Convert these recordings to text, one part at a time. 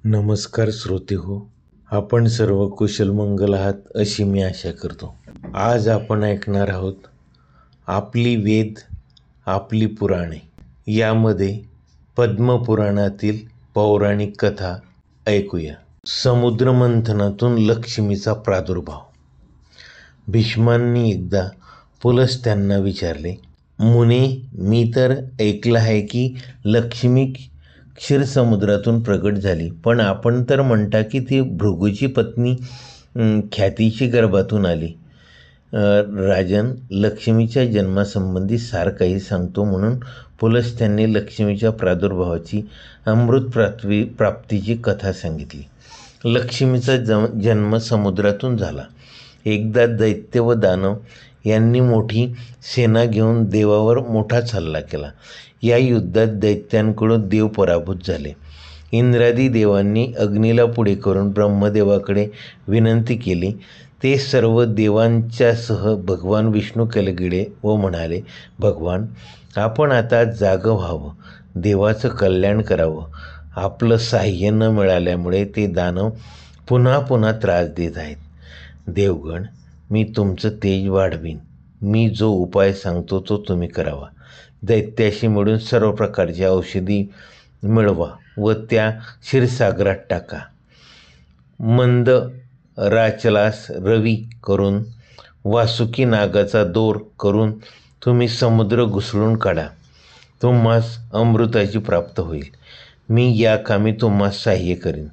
नमस्कार श्रोते हो, आपण सर्व कुशल मंगल आहात अशी मी आशा करतो. आज आपण ऐकणार आहोत आपली वेद आपली पुराणे यामध्ये पद्मपुराणातील पौराणिक कथा ऐकूया. समुद्रमंथनातून लक्ष्मीचा प्रादुर्भाव. भीष्मांनी एकदा पुलस्त्यांना विचारले, मुने, मी तर ऐकलं आहे की लक्ष्मी क्षीरसमुद्रातून प्रगट झाली, पण आपण तर म्हणता की ती भृगूची पत्नी ख्यातीची गर्भातून आली. राजन, लक्ष्मीच्या जन्मासंबंधी सार काही सांगतो म्हणून पुलस्त्यांनी लक्ष्मीच्या प्रादुर्भावाची अमृत प्राप्तीची कथा सांगितली. लक्ष्मीचा जन्म समुद्रातून झाला. एकदा दैत्य व दानव यांनी मोठी सेना घेऊन देवावर मोठाच हल्ला केला. या युद्धात दैत्यांकडून देव पराभूत झाले. इंद्रादी देवांनी अग्नीला पुढे करून ब्रह्मदेवाकडे विनंती केली. ते सर्व देवांच्यासह भगवान विष्णूकडे गेले व म्हणाले, भगवान, आपण आता जागं व्हावं, देवाचं कल्याण करावं. आपलं साह्य न मिळाल्यामुळे ते दानव पुन्हा पुन्हा त्रास देत आहेत. देवगण, मी तुमचं तेज वाढवीन. मी जो उपाय सांगतो तो तुम्ही करावा. दैत्याशी मिळून सर्व प्रकारच्या औषधी मिळवा व त्या क्षीरसागरात टाका. मंद राचलास रवी करून वासुकी नागाचा दोर करून तुम्ही समुद्र घुसळून काढा. तुम्हास अमृताची प्राप्त होईल. मी या कामी तुम्हास सहाय्य करीन.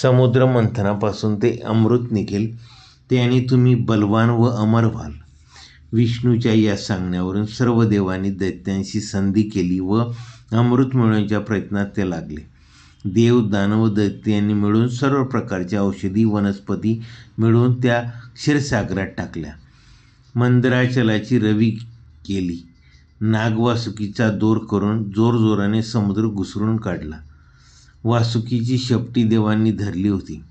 समुद्र मंथनापासून ते अमृत निघेल. त्याने तुम्ही बलवान व अमर व्हाल. विष्णूच्या या सांगण्यावरून सर्व देवांनी दैत्यांशी संधी केली व अमृत मिळवण्याच्या प्रयत्नात ते लागले. देव, दानव, दैत्य यांनी मिळून सर्व प्रकारच्या औषधी वनस्पती मिळवून त्या क्षीरसागरात टाकल्या. मंदराचलाची रवी केली. नागवासुकीचा दोर करून जोरजोराने समुद्र घुसळून काढला. वासुकीची शेपटी देवांनी धरली होती.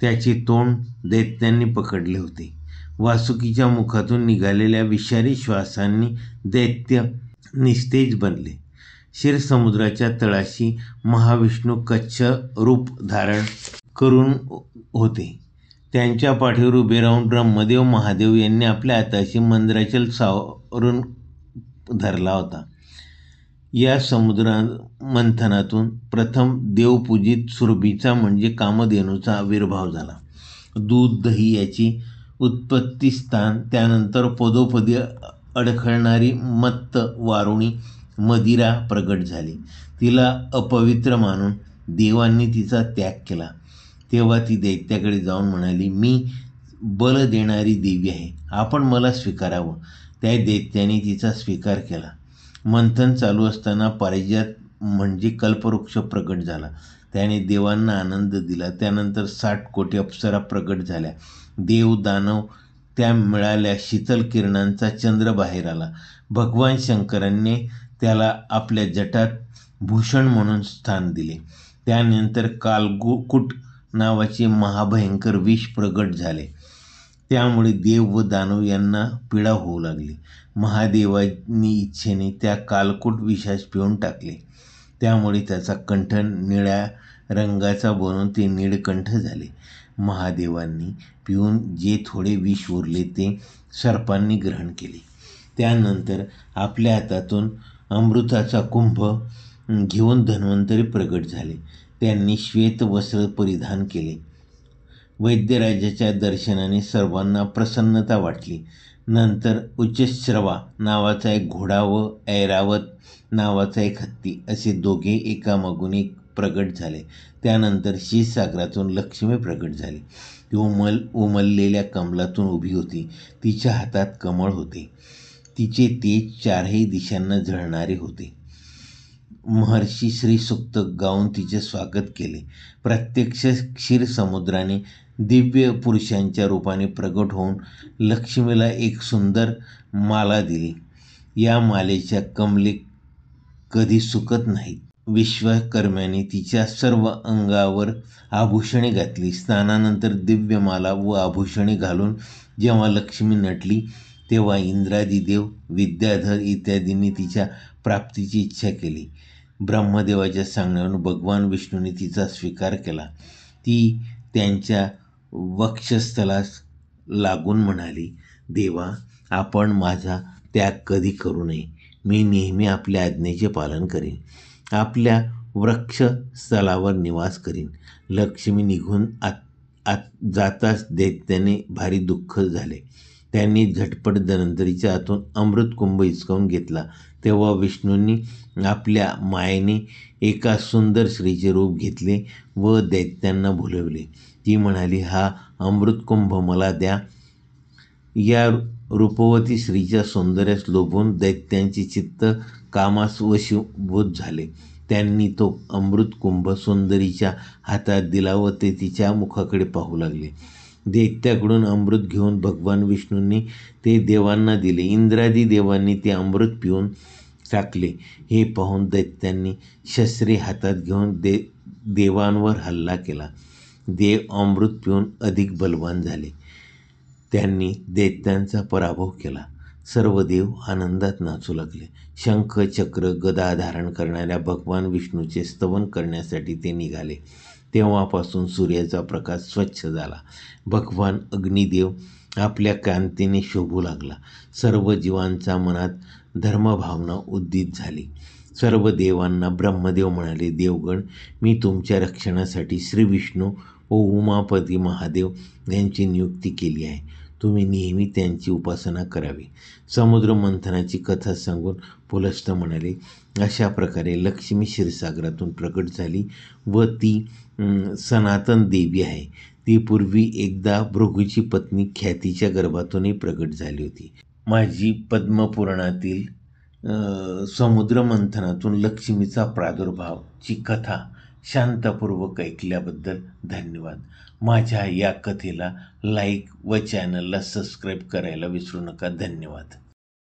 त्याचे तोंड दैत्यांनी पकडले होते. वासुकीच्या मुखातून निघालेल्या विषारी श्वासांनी दैत्य निस्तेज बनले. क्षीरसमुद्राच्या तळाशी महाविष्णू कच्छ रूप धारण करून होते. त्यांच्या पाठीवर उभे राहून ब्रह्मदेव महादेव यांनी आपल्या हाताशी मंदराचल सावरून धरला होता. या समुद्र मंथनातून प्रथम देवपूजित सुरभीचा म्हणजे कामधेनूचा आविर्भाव झाला. दूध, दही याची उत्पत्ती स्थान, त्यानंतर पदोपदी अडखळणारी मत्त वारुणी मदिरा प्रगट झाली. तिला अपवित्र मानून देवांनी तिचा त्याग केला. तेव्हा ती दैत्याकडे जाऊन म्हणाली, मी बल देणारी देवी आहे, आपण मला स्वीकारावं. त्या दैत्याने तिचा स्वीकार केला. मंथन चालू असताना पारिजात म्हणजे कल्पवृक्ष प्रगट झाला. त्याने देवांना आनंद दिला. त्यानंतर 60 कोटी अप्सरा प्रगट झाल्या. देव, दानव त्या मिळाल्या. शीतल किरणांचा चंद्र बाहेर आला. भगवान शंकरांनी त्याला आपल्या जटात भूषण म्हणून स्थान दिले. त्यानंतर कालकूट नावाचे महाभयंकर विष प्रगट झाले. त्यामुळे देव व दानव यांना पीडा होऊ लागली. महादेवांनी इच्छेने त्या कालकूट विषास पिऊन टाकले. त्यामुळे त्याचा कंठ निळ्या रंगाचा बनून ते नीळकंठ झाले. महादेवांनी पिऊन जे थोडे विष उरले ते सर्पांनी ग्रहण केले. त्यानंतर आपल्या हातातून अमृताचा कुंभ घेऊन धन्वंतरी प्रगट झाले. त्यांनी श्वेत वस्त्र परिधान केले. वैद्यराजाच्या दर्शनाने सर्वांना प्रसन्नता वाटली. नंतर उच्चश्रवा नावाचा एक घोडा व ऐरावत नावाचा एक हत्ती असे दोघे एकामागून एक प्रगट झाले. त्यानंतर क्षीरसागरातून लक्ष्मी प्रगट झाली. ती उमललेल्या कमलातून उभी होती. तिच्या हातात कमळ होते. तिचे तेज चारही दिशांना झळणारे होते. महर्षी श्रीसूक्त गाऊन तिचे स्वागत केले. प्रत्यक्ष क्षीरसमुद्राने दिव्य पुरुषांच्या रूपाने प्रगट होऊन लक्ष्मीला एक सुंदर माला दिली. या मालेच्या कमले कधी सुकत नाहीत. विश्वकर्म्याने तिच्या सर्व अंगावर आभूषणे घातली. स्नानानंतर दिव्य माला व आभूषणे घालून जेव्हा लक्ष्मी नटली तेव्हा इंद्रादी देव, विद्याधर इत्यादींनी तिच्या प्राप्तीची इच्छा केली. ब्रह्मदेवाच्या सांगण्यावरून भगवान विष्णूने तिचा स्वीकार केला. ती त्यांच्या वक्षस्थलास लागून म्हणाली, देवा, आपण माझा त्याग कधी करू नये. मी नेहमी आपल्या आज्ञेचे पालन करीन. आपल्या वक्षस्थलावर निवास करीन. लक्ष्मी निघून जाताच दैत्याने भारी दुःख झाले. त्यांनी झटपट धन्वंतरीच्या हातून अमृतकुंभ हिसकावून घेतला. तेव्हा विष्णूंनी आपल्या मायेने एका सुंदर स्त्रीचे रूप घेतले व दैत्यांना बोलवले. ती म्हणाली, हा अमृतकुंभ मला द्या. या रूपवती स्त्रीच्या सौंदर्यास लोभून दैत्यांचे चित्त कामास वशीभूत झाले. त्यांनी तो अमृतकुंभ सुंदरीच्या हातात दिला व ते तिच्या मुखाकडे पाहू लागले. दैत्याकडून अमृत घेऊन भगवान विष्णूंनी ते देवांना दिले. इंद्रादी देवांनी ते अमृत पिऊन टाकले. हे पाहून दैत्यांनी शस्त्रे हातात घेऊन देवांवर हल्ला केला. देव अमृत पिऊन अधिक बलवान झाले. त्यांनी दैत्यांचा पराभव केला. सर्व देव आनंदात नाचू लागले. शंख, चक्र, गदा धारण करणाऱ्या भगवान विष्णूचे स्तवन करण्यासाठी ते निघाले. तेव्हापासून सूर्याचा प्रकाश स्वच्छ झाला. भगवान अग्निदेव आपल्या कांतीने शोभू लागला. सर्व जीवांच्या मनात धर्मभावना उदित झाली. सर्व देवांना ब्रह्मदेव म्हणाले, देवगण, मी तुमच्या रक्षणासाठी श्री विष्णू व उमापती महादेव यांची नियुक्ती केली आहे. तुम्ही नेहमी त्यांची उपासना करावी. समुद्र मंथनाची कथा सांगून पुलस्त म्हणाले, अशा प्रकारे लक्ष्मी क्षीरसागरातून प्रकट झाली व ती सनातन देवी आहे. ती पूर्वी एकदा भृगूची पत्नी ख्यातीच्या गर्भातूनही प्रकट झाली होती. माझी पद्मपुराणातील समुद्र मंथनातून लक्ष्मीचा प्रादुर्भावची कथा शांतपूर्वक ऐकल्याबद्दल धन्यवाद. माझ्या या कथेला लाईक व चॅनलला सबस्क्राईब करायला विसरू नका. धन्यवाद.